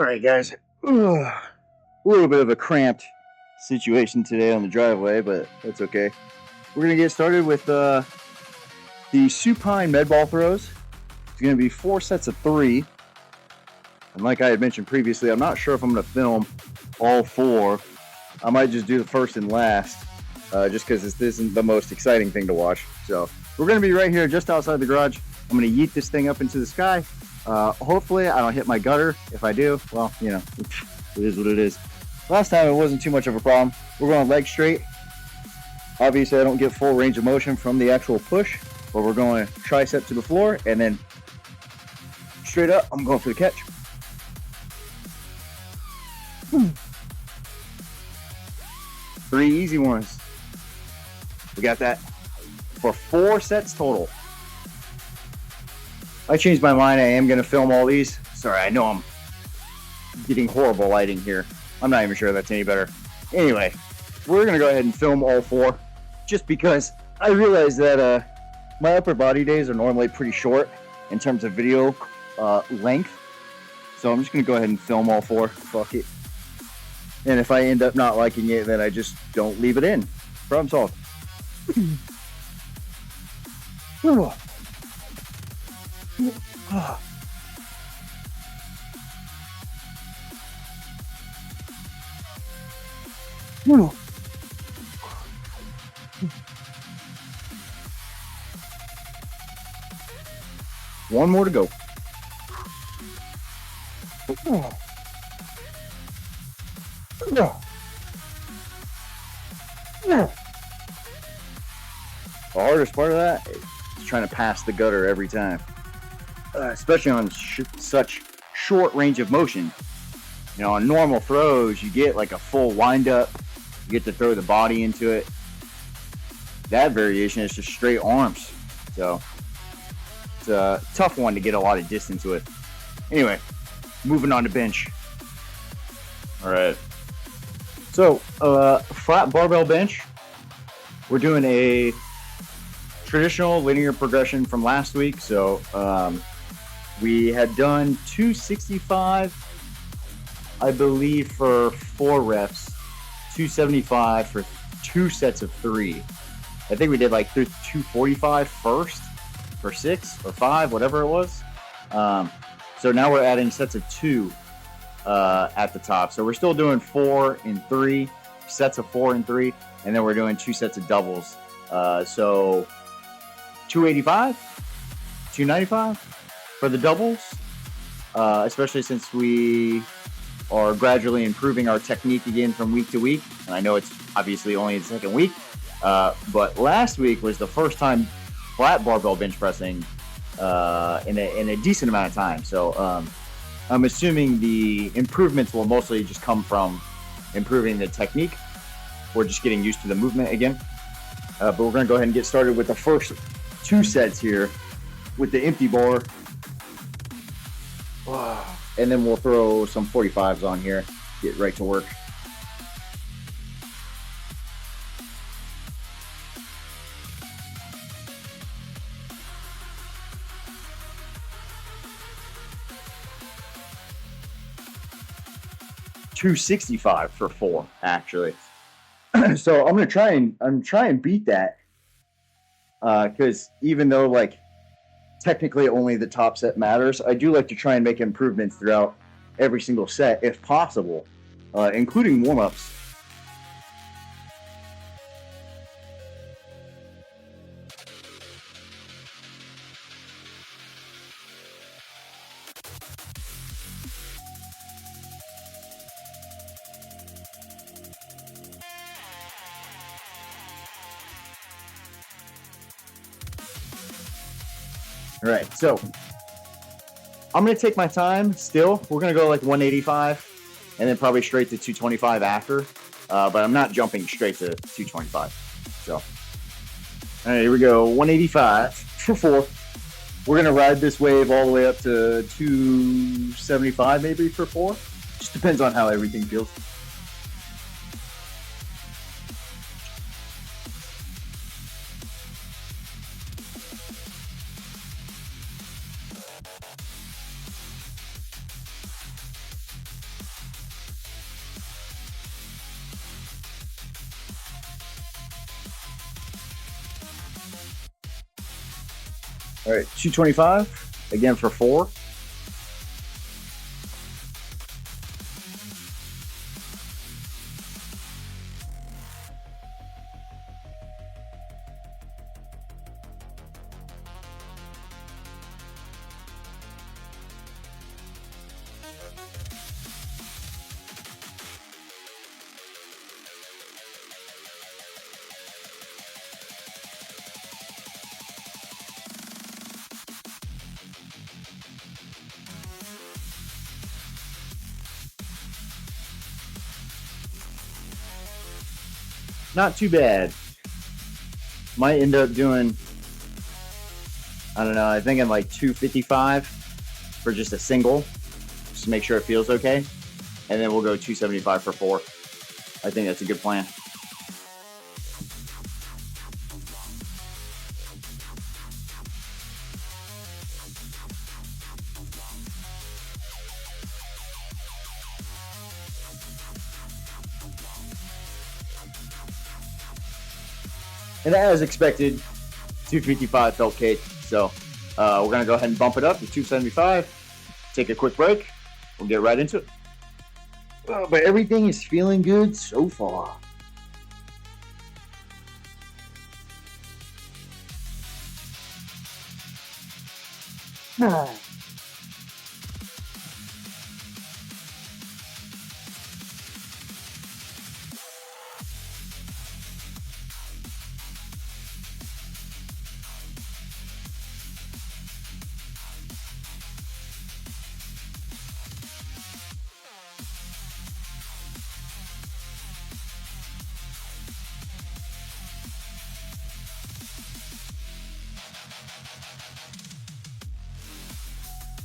All right, guys. A little bit of a cramped situation today on the driveway, but that's okay. We're going to get started with the supine med ball throws. It's going to be 4 sets of 3. And like I had mentioned previously, I'm not sure if I'm going to film all 4. I might just do the first and last, just because this isn't the most exciting thing to watch. So we're going to be right here just outside the garage. I'm going to yeet this thing up into the sky. Hopefully I don't hit my gutter. If I do, well, you know, it is what it is. Last time it wasn't too much of a problem. We're going leg straight. Obviously I don't get full range of motion from the actual push, but we're going tricep to the floor and then straight up, I'm going for the catch. 3 easy ones. We got that for 4 sets total. I changed my mind. I am going to film all these. Sorry, I know I'm getting horrible lighting here. I'm not even sure that's any better. Anyway, we're going to go ahead and film all 4 just because I realize that my upper body days are normally pretty short in terms of video length. So I'm just going to go ahead and film all 4. Fuck it. And if I end up not liking it, then I just don't leave it in. Problem solved. One more to go. The hardest part of that is trying to pass the gutter every time, especially on such short range of motion. You know, on normal throws, you get like a full wind up. You get to throw the body into it. That variation is just straight arms. So it's a tough one to get a lot of distance with. Anyway, moving on to bench. All right. So, flat barbell bench. We're doing a traditional linear progression from last week. So, we had done 265, I believe, for 4 reps, 275 for 2 sets of 3. I think we did like 245 first for 6 or 5, whatever it was. So now we're adding sets of 2 at the top. So we're still doing 4 and 3, sets of 4 and 3, and then we're doing 2 sets of doubles. So 285, 295 for the doubles, especially since we are gradually improving our technique again from week to week. And I know it's obviously only the second week, but last week was the first time flat barbell bench pressing in a decent amount of time. So I'm assuming the improvements will mostly just come from improving the technique. We're just getting used to the movement again. But we're going to go ahead and get started with the first 2 sets here with the empty bar. And then we'll throw some 45s on here. Get right to work. $265 for 4, actually. So I'm gonna try and beat that, because even though like technically only the top set matters, I do like to try and make improvements throughout every single set if possible, including warm-ups. All right, so I'm going to take my time still. We're going to go like 185 and then probably straight to 225 after, but I'm not jumping straight to 225. So, all right, here we go. 185 for 4. We're going to ride this wave all the way up to 275 maybe for 4. Just depends on how everything feels. All right, 225 again for 4. Not too bad. Might end up doing, I don't know, I think I'm like 255 for just a single, just to make sure it feels okay. And then we'll go 275 for 4. I think that's a good plan. And as expected, 255 felt cake. So we're going to go ahead and bump it up to 275. Take a quick break. We'll get right into it. But everything is feeling good so far.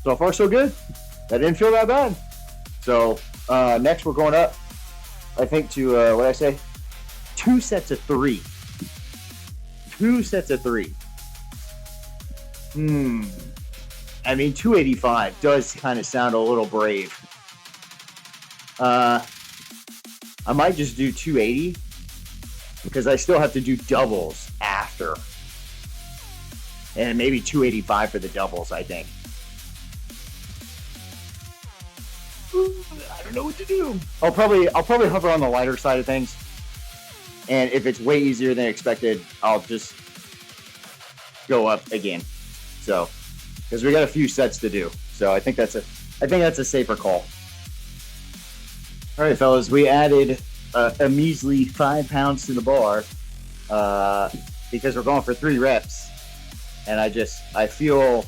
So far, so good. That didn't feel that bad. So next, we're going up, I think, to, what did I say? 2 sets of 3. 2 sets of 3. I mean, 285 does kind of sound a little brave. I might just do 280 because I still have to do doubles after. And maybe 285 for the doubles, I think. I don't know what to do. I'll probably hover on the lighter side of things. And if it's way easier than expected, I'll just go up again. So, because we got a few sets to do. So I think that's a safer call. All right, fellas, we added a measly 5 pounds to the bar because we're going for 3 reps. And I feel,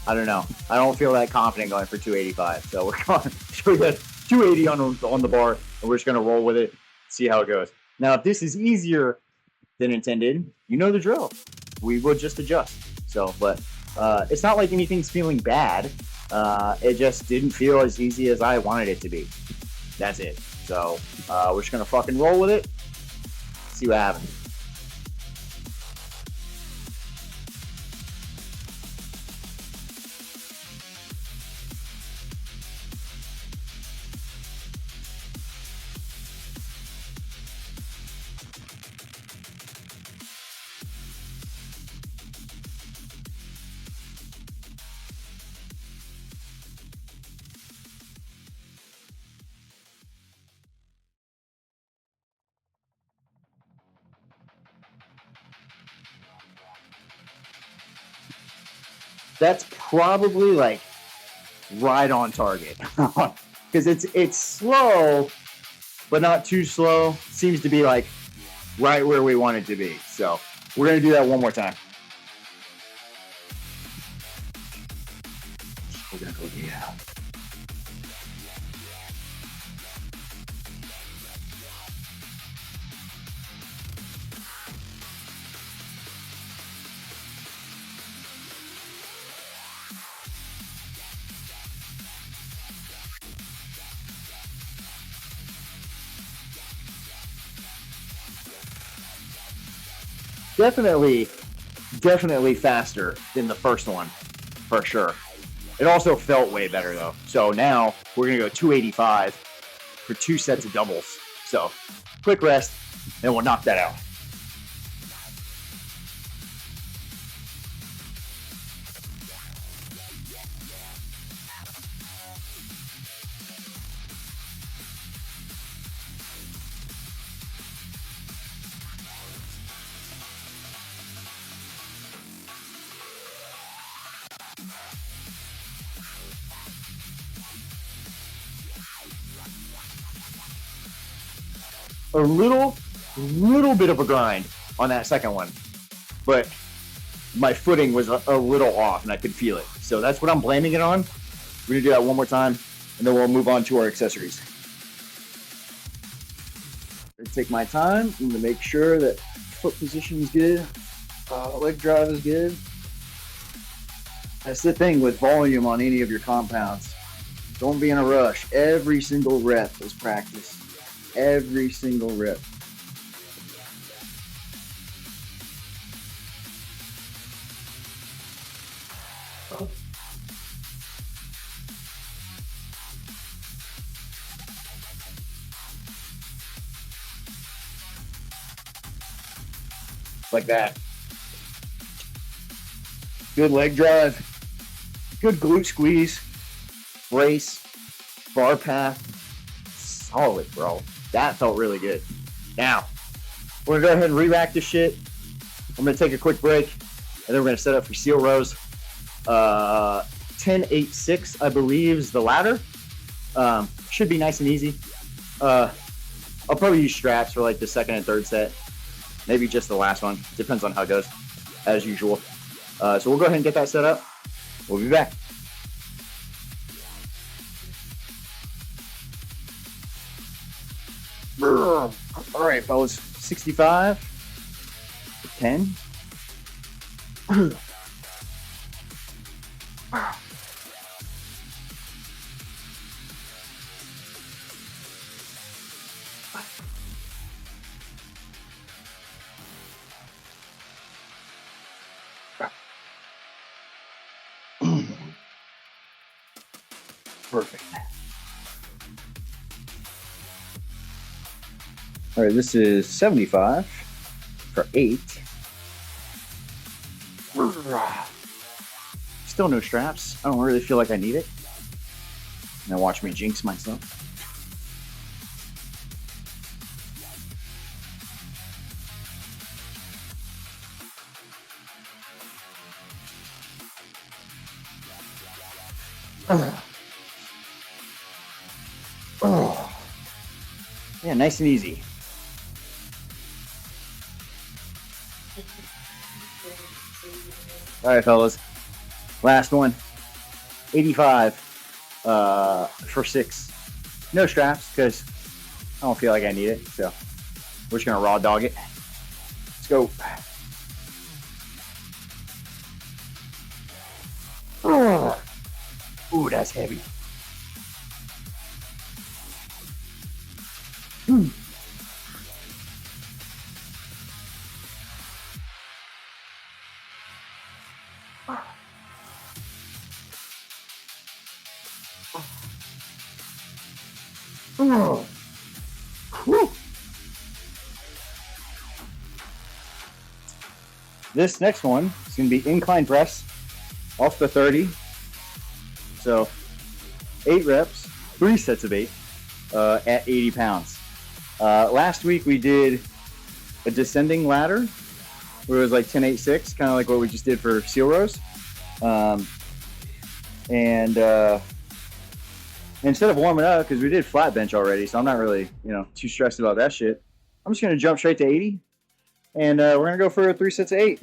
I don't know. I don't feel that confident going for 285. So we're going. So we got 280 on the bar, and we're just gonna roll with it, see how it goes. Now, if this is easier than intended, you know the drill. We will just adjust. So, but it's not like anything's feeling bad. It just didn't feel as easy as I wanted it to be. That's it. So we're just gonna fucking roll with it. See what happens. That's probably like right on target because it's slow, but not too slow. Seems to be like right where we want it to be. So we're gonna do that one more time. We're gonna go, yeah. Definitely faster than the first one, for sure. It also felt way better though. So now we're gonna go 285 for 2 sets of doubles. So quick rest, and we'll knock that out. a little bit of a grind on that second one, but my footing was a little off and I could feel it. So that's what I'm blaming it on. We're gonna do that one more time and then we'll move on to our accessories. I take my time to make sure that foot position is good, leg drive is good. That's the thing with volume on any of your compounds. Don't be in a rush. Every single rep is practice. Every single rep. Like that. Good leg drive. Good glute squeeze. Brace. Bar path. Solid, bro. That felt really good. Now, we're gonna go ahead and re-rack this shit. I'm gonna take a quick break, and then we're gonna set up for seal rows. 10-8-6, I believe, is the ladder. Should be nice and easy. I'll probably use straps for like the second and third set. Maybe just the last one. Depends on how it goes, as usual. So we'll go ahead and get that set up. We'll be back. All right, fellas. 65. 10. Perfect. All right, this is 75 for 8. Still no straps. I don't really feel like I need it. Now watch me jinx myself. Yeah, nice and easy. All right, fellas. Last one. 85 for 6. No straps because I don't feel like I need it. So we're just going to raw dog it. Let's go. Ooh, that's heavy. This next one is going to be incline press off the 30. So 8 reps, 3 sets of 8 at 80 pounds. Last week we did a descending ladder where it was like 10-8-6, kind of like what we just did for seal rows. Instead of warming up, because we did flat bench already, so I'm not really, too stressed about that shit. I'm just going to jump straight to 80, and we're going to go for 3 sets of 8.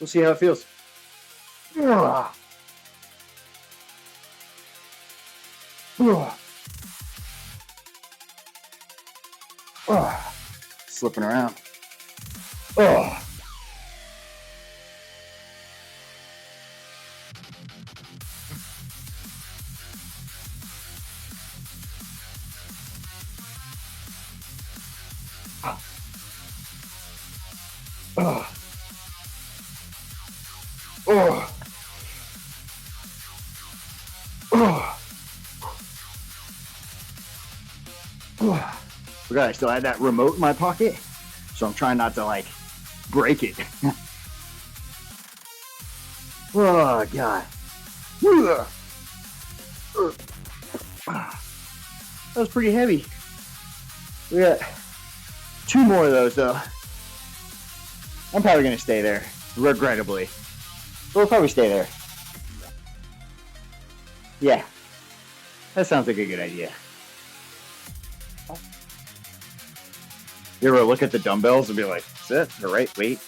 We'll see how it feels. Slipping around. Forgot I still had that remote in my pocket, so I'm trying not to break it. Oh god. That was pretty heavy. We got 2 more of those though. I'm probably gonna stay there, regrettably. We'll probably stay there. Yeah. That sounds like a good idea. You ever look at the dumbbells and be like, is that the right weight?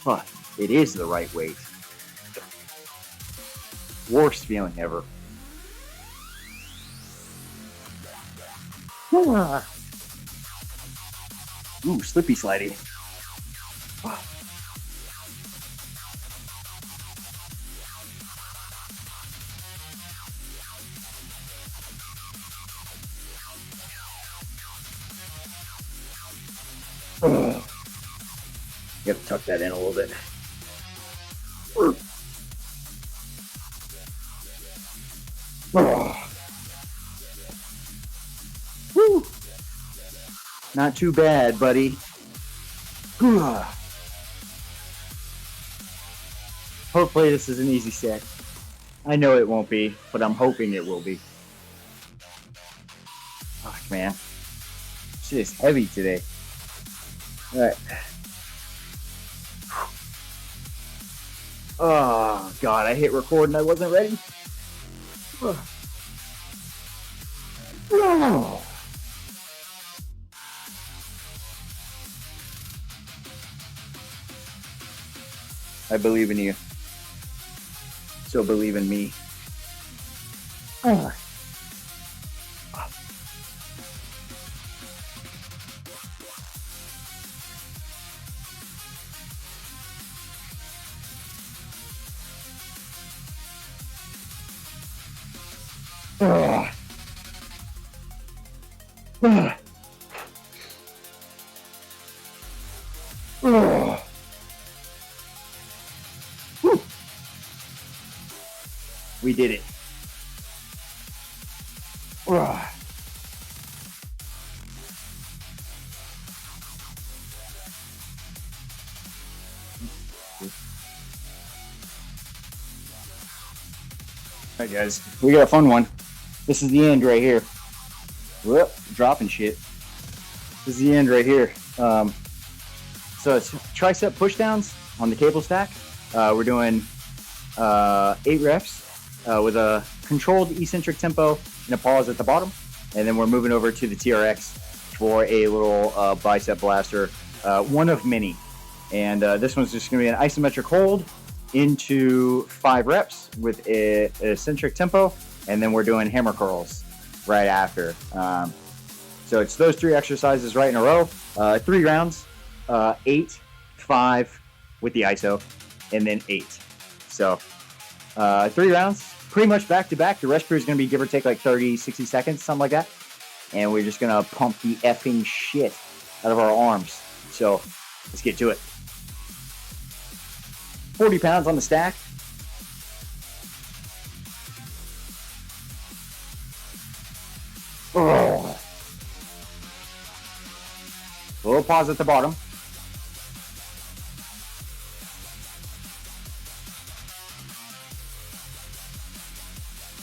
Huh, it is the right weight. Worst feeling ever. Ooh, slippy slidey. You have to tuck that in a little bit. Woo. Not too bad, buddy. Hopefully this is an easy set. I know it won't be, but I'm hoping it will be. Fuck, man. Shit is heavy today. Alright. Oh, God, I hit record and I wasn't ready. I believe in you. So believe in me. We did it. Alright guys, we got a fun one. This is the end right here. Whoop, dropping shit. This is the end right here. So it's tricep pushdowns on the cable stack. We're doing 8 reps with a controlled eccentric tempo and a pause at the bottom. And then we're moving over to the TRX for a little bicep blaster, one of many. And this one's just going to be an isometric hold into 5 reps with an eccentric tempo. And then we're doing hammer curls right after. So it's those 3 exercises right in a row, 3 rounds, 8, 5 with the ISO, and then 8. So 3 rounds, pretty much back to back. The rest period is going to be give or take like 30, 60 seconds, something like that. And we're just going to pump the effing shit out of our arms. So let's get to it. 40 pounds on the stack. Oh. A little pause at the bottom.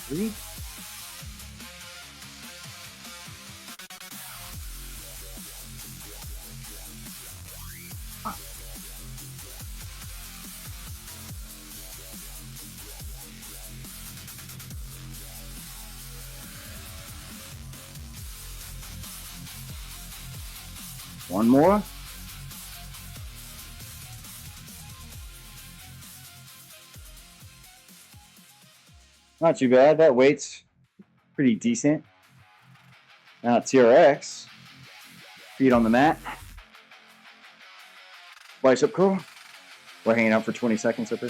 Three. One more. Not too bad. That weight's pretty decent. Now TRX. Feet on the mat. Bicep curl. We're hanging out for 20 seconds up here.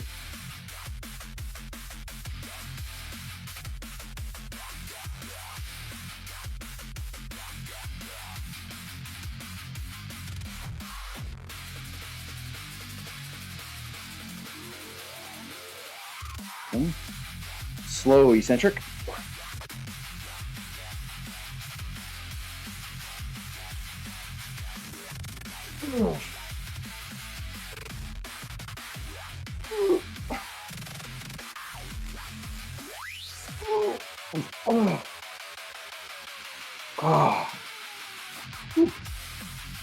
Okay. Slow eccentric.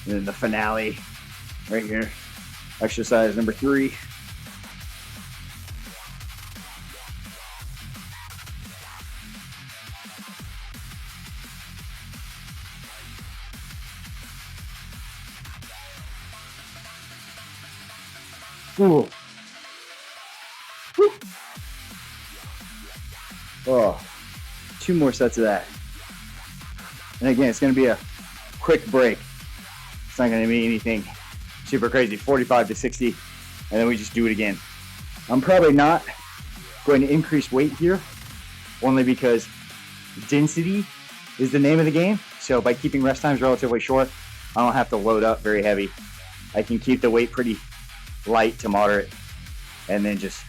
And then the finale right here. Exercise number 3. Ooh. Woo. Oh, 2 more sets of that. And again, it's going to be a quick break. It's not going to be anything super crazy, 45 to 60, and then we just do it again. I'm probably not going to increase weight here, only because density is the name of the game. So by keeping rest times relatively short, I don't have to load up very heavy. I can keep the weight pretty light to moderate, and then just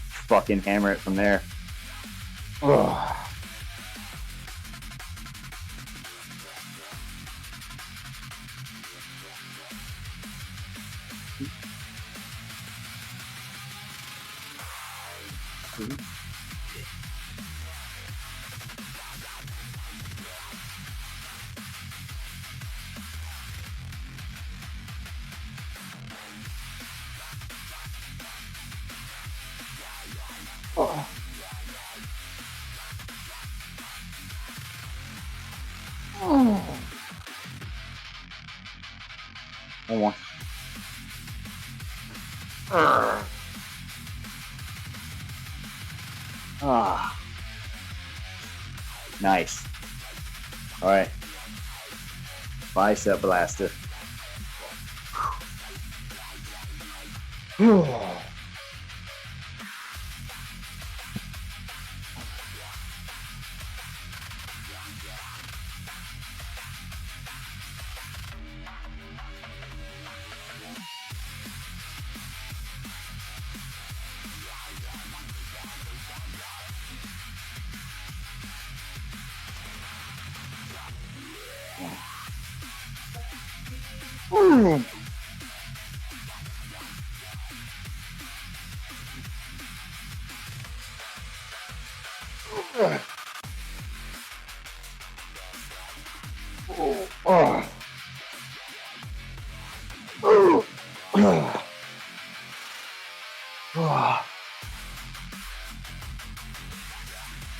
fucking hammer it from there. Oh. Oh. Oh. One more. Ah. Nice. All right. Bicep blaster.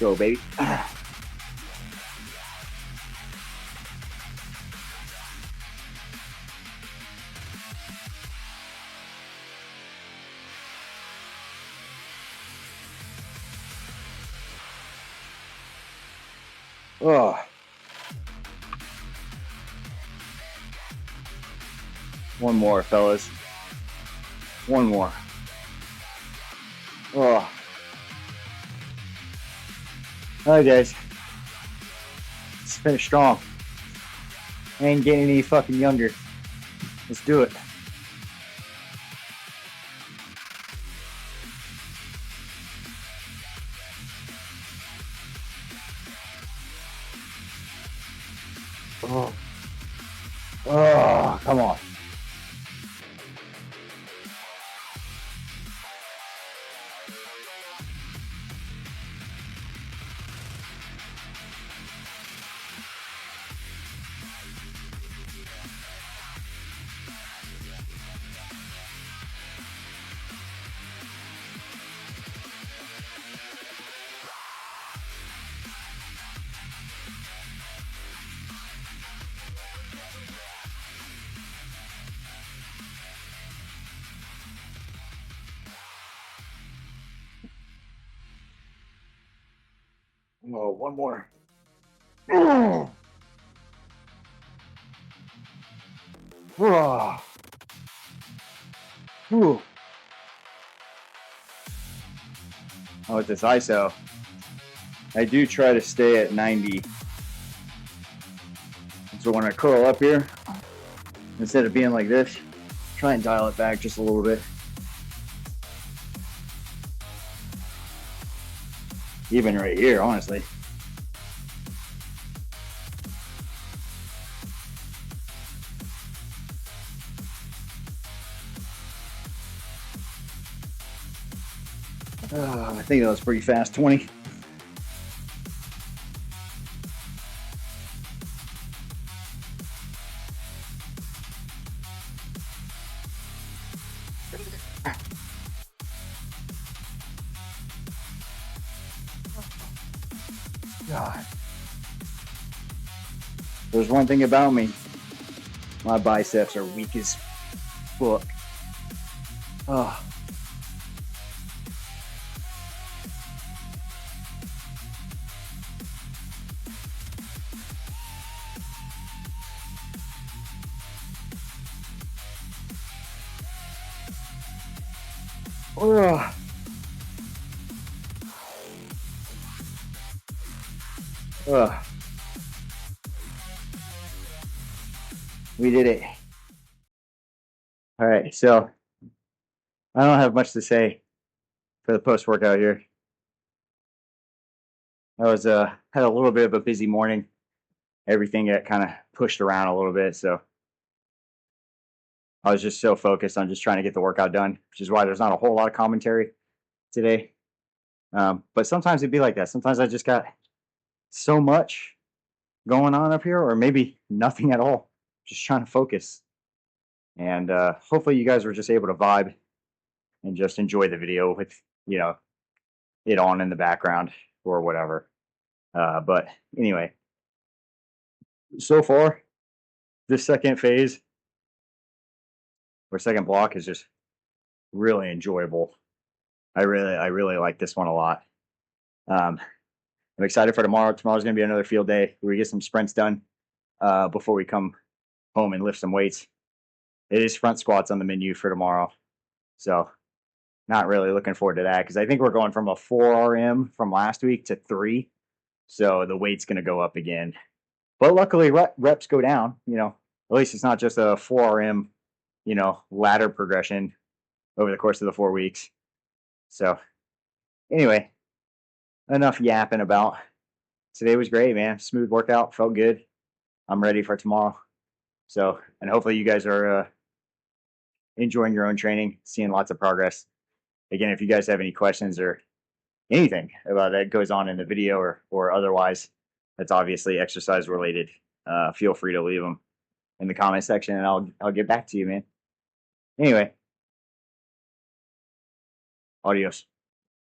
Go, baby. Oh. One more, fellas. One more. Oh. All right, guys. Let's finish strong. I ain't getting any fucking younger. Let's do it. Oh. Oh, come on. Oh, one more. Oh. Oh. Ooh. Oh, with this ISO, I do try to stay at 90. So when I curl up here, instead of being like this, try and dial it back just a little bit. Even right here, honestly. I think that was pretty fast, 20. God. There's one thing about me. My biceps are weak as fuck. Oh. Oh. Oh. We did it. All right, so I don't have much to say for the post workout here. I was had a little bit of a busy morning. Everything got kind of pushed around a little bit, so I was just so focused on just trying to get the workout done, which is why there's not a whole lot of commentary today. But sometimes it'd be like that. Sometimes I just got so much going on up here, or maybe nothing at all. Just trying to focus. And hopefully you guys were just able to vibe and just enjoy the video with, you know, it on in the background or whatever. But anyway, so far, this second phase or second block is just really enjoyable. I really like this one a lot. I'm excited for tomorrow. Tomorrow's going to be another field day where we get some sprints done before we come home and lift some weights. It is front squats on the menu for tomorrow. So not really looking forward to that because I think we're going from a 4 RM from last week to 3. So the weight's going to go up again. But luckily reps go down, you know, at least it's not just a 4 RM, you know, ladder progression over the course of the 4 weeks. So anyway, enough yapping about. Today was great, man. Smooth workout, felt good. I'm ready for tomorrow. So, and hopefully you guys are enjoying your own training, seeing lots of progress. Again, if you guys have any questions or anything about that goes on in the video or otherwise, that's obviously exercise related, feel free to leave them in the comment section and I'll get back to you, man. Anyway, adios.